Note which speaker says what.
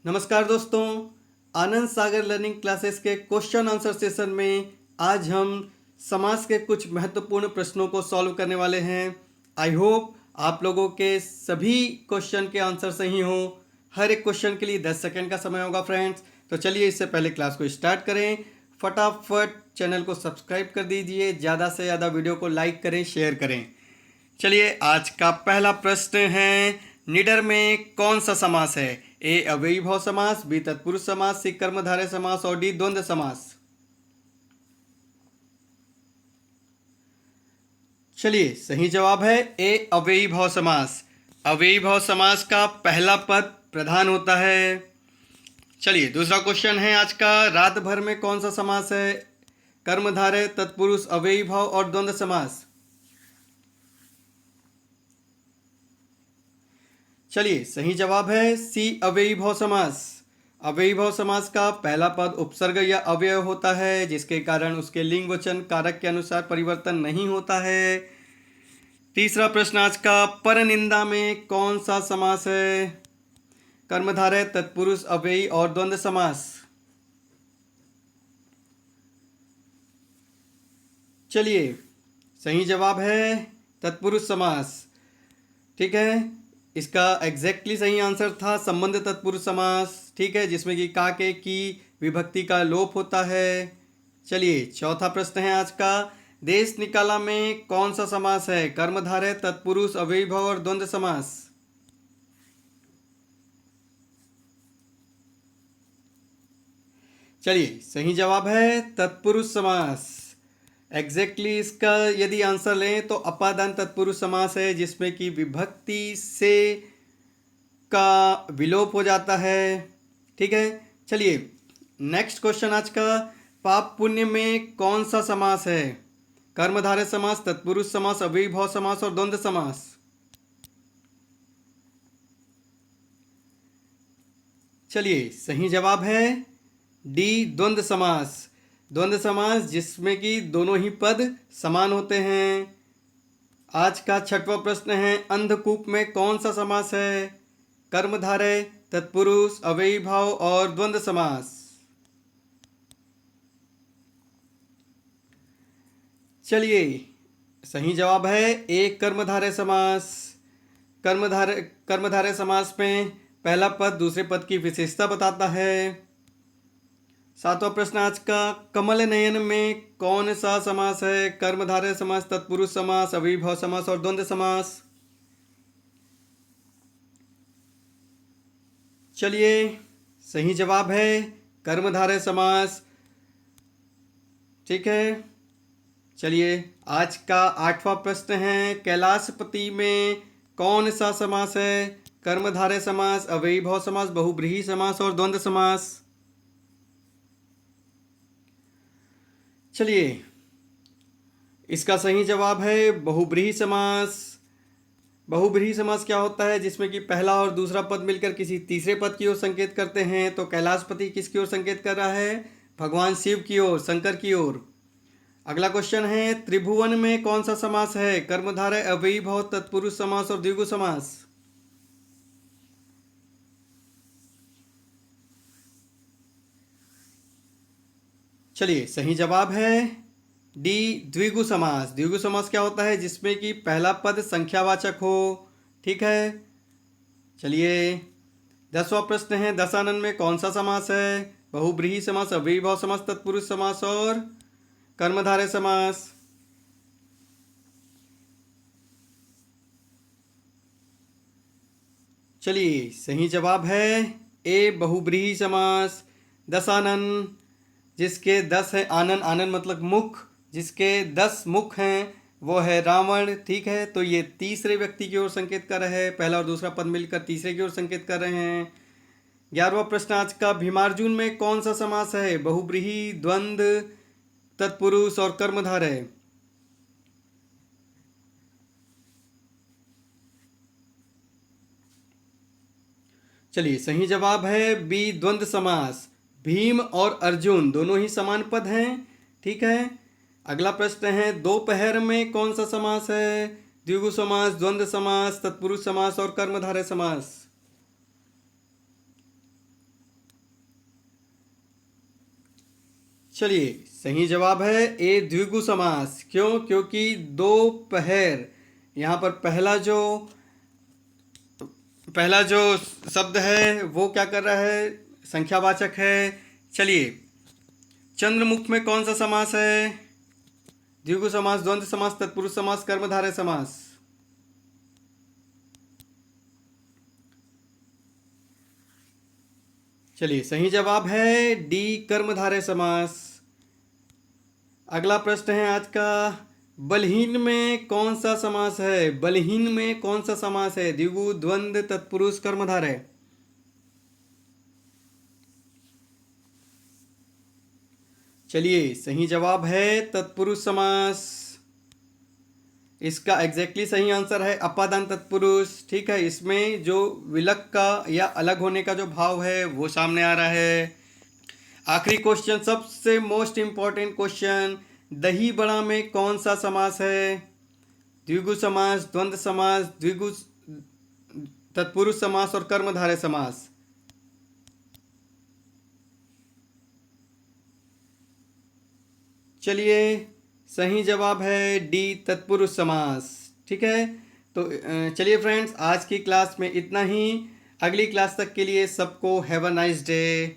Speaker 1: नमस्कार दोस्तों, Anand Sagar learning classes के क्वेश्चन आंसर सेशन में आज हम समाज के कुछ महत्वपूर्ण प्रश्नों को सॉल्व करने वाले हैं। आई होप आप लोगों के सभी क्वेश्चन के आंसर सही हो। हर एक क्वेश्चन के लिए 10 सेकंड का समय होगा फ्रेंड्स। तो चलिए इससे पहले क्लास को स्टार्ट करें। फटाफट चैनल को सब्सक्राइब कर दीजिए, ज़्यादा से ज़्यादा वीडियो को लाइक करें, शेयर करें। चलिए आज का पहला प्रश्न है, निडर में कौन सा समास है? ए अव्ययीभाव समास, बी तत्पुरुष समास, सी कर्मधारय समास और डी द्वंद्व समास। चलिए सही जवाब है ए अव्ययीभाव समास। अव्ययीभाव समास का पहला पद प्रधान होता है। चलिए दूसरा क्वेश्चन है आज का, रात भर में कौन सा समास है? कर्मधारय, तत्पुरुष, अव्ययीभाव और द्वंद्व समास। चलिए सही जवाब है सी अव्ययीभाव समास। अव्ययीभाव समास का पहला पद उपसर्ग या अव्यय होता है, जिसके कारण उसके लिंग वचन कारक के अनुसार परिवर्तन नहीं होता है। तीसरा प्रश्न आज का, परनिंदा में कौन सा समास है? कर्मधारय, तत्पुरुष, अव्ययी और द्वंद्व समास। चलिए सही जवाब है तत्पुरुष समास। ठीक है, इसका एग्जैक्टली सही आंसर था संबंध तत्पुरुष समास। ठीक है, जिसमें कि का के की विभक्ति का लोप होता है। चलिए चौथा प्रश्न है आज का, देश निकाला में कौन सा समास है? कर्मधारय, तत्पुरुष, अव्ययीभाव और द्वंद्व समास। चलिए सही जवाब है तत्पुरुष समास। एग्जैक्टली इसका यदि आंसर लें तो अपादान तत्पुरुष समास है, जिसमें कि विभक्ति से का विलोप हो जाता है। ठीक है, चलिए नेक्स्ट क्वेश्चन आज का, पाप पुण्य में कौन सा समास है? कर्मधारय समास, तत्पुरुष समास, अव्ययीभाव समास और द्वंद्व समास। चलिए सही जवाब है डी द्वंद्व समास। द्वंद्व समास जिसमें कि दोनों ही पद समान होते हैं। आज का छठवां प्रश्न है, अंधकूप में कौन सा समास है? कर्मधारय, तत्पुरुष, अव्ययीभाव और द्वंद्व समास। चलिए सही जवाब है ए कर्मधारय समास। कर्मधारय समास में पहला पद दूसरे पद की विशेषता बताता है। सातवां प्रश्न आज का, कमल नयन में कौन सा समास है? कर्मधारय समास, तत्पुरुष समास, अव्ययीभाव समास और द्वंद्व समास। चलिए सही जवाब है कर्मधारय समास। ठीक है, चलिए आज का आठवां प्रश्न है, कैलाशपति में कौन सा समास है? कर्मधारय समास, अव्ययीभाव समास, बहुब्रीहि समास और द्वंद्व समास। चलिए इसका सही जवाब है बहुब्रीहि समास। बहुब्रीहि समास क्या होता है? जिसमें कि पहला और दूसरा पद मिलकर किसी तीसरे पद की ओर संकेत करते हैं। तो कैलाशपति किसकी ओर संकेत कर रहा है? भगवान शिव की ओर, शंकर की ओर। अगला क्वेश्चन है, त्रिभुवन में कौन सा समास है? कर्मधारय, अव्ययीभाव, तत्पुरुष समास और द्विगु समास। चलिए सही जवाब है डी द्विगु समास। द्विगु समास क्या होता है? जिसमें कि पहला पद संख्यावाचक हो। ठीक है, चलिए 10वां प्रश्न है, दशानन में कौन सा समास है? बहुब्रीहि समास, अव्ययीभाव समास, तत्पुरुष समास और कर्मधारय समास। चलिए सही जवाब है ए बहुब्रीहि समास। दशानन जिसके 10 है, आनन, आनन मतलब मुख, जिसके 10 मुख हैं वो है रावण। ठीक है, तो ये तीसरे व्यक्ति की ओर संकेत कर रहे हैं। पहला और दूसरा पद मिलकर तीसरे की ओर संकेत कर रहे हैं। 11वां प्रश्न आज का, भीमार्जुन में कौन सा समास है? बहुब्रीहि, द्वंद्व, तत्पुरुष और कर्मधारय। चलिए सही जवाब है बी द्वंद्व समास। भीम और अर्जुन दोनों ही समान पद हैं। ठीक है, अगला प्रश्न है, दोपहर में कौन सा समास है? द्विगु समास, द्वंद्व समास, तत्पुरुष समास और कर्मधारय समास। चलिए सही जवाब है ए द्विगु समास। क्यों? क्योंकि दोपहर, यहाँ पर पहला जो शब्द है वो क्या कर रहा है? संख्यावाचक है। चलिए, चंद्रमुख में कौन सा समास है? द्विगु समास, द्वंद्व समास, तत्पुरुष समास, कर्मधारय समास। चलिए सही जवाब है डी कर्मधारय समास। अगला प्रश्न है आज का, बलहीन में कौन सा समास है? बलहीन में कौन सा समास है? द्विगु, द्वंद्व, तत्पुरुष, कर्मधारय। चलिए सही जवाब है तत्पुरुष समास। इसका एग्जैक्टली सही आंसर है अपादान तत्पुरुष। ठीक है, इसमें जो विलग का या अलग होने का जो भाव है वो सामने आ रहा है। आखिरी क्वेश्चन, सबसे मोस्ट इंपॉर्टेंट क्वेश्चन, दही बड़ा में कौन सा समास है? द्विगु समास, द्वंद्व समास, द्विगु तत्पुरुष समास और कर्मधारय समास। चलिए सही जवाब है डी तत्पुरुष समास। ठीक है, तो चलिए फ्रेंड्स, आज की क्लास में इतना ही। अगली क्लास तक के लिए सबको हैव अ नाइस डे।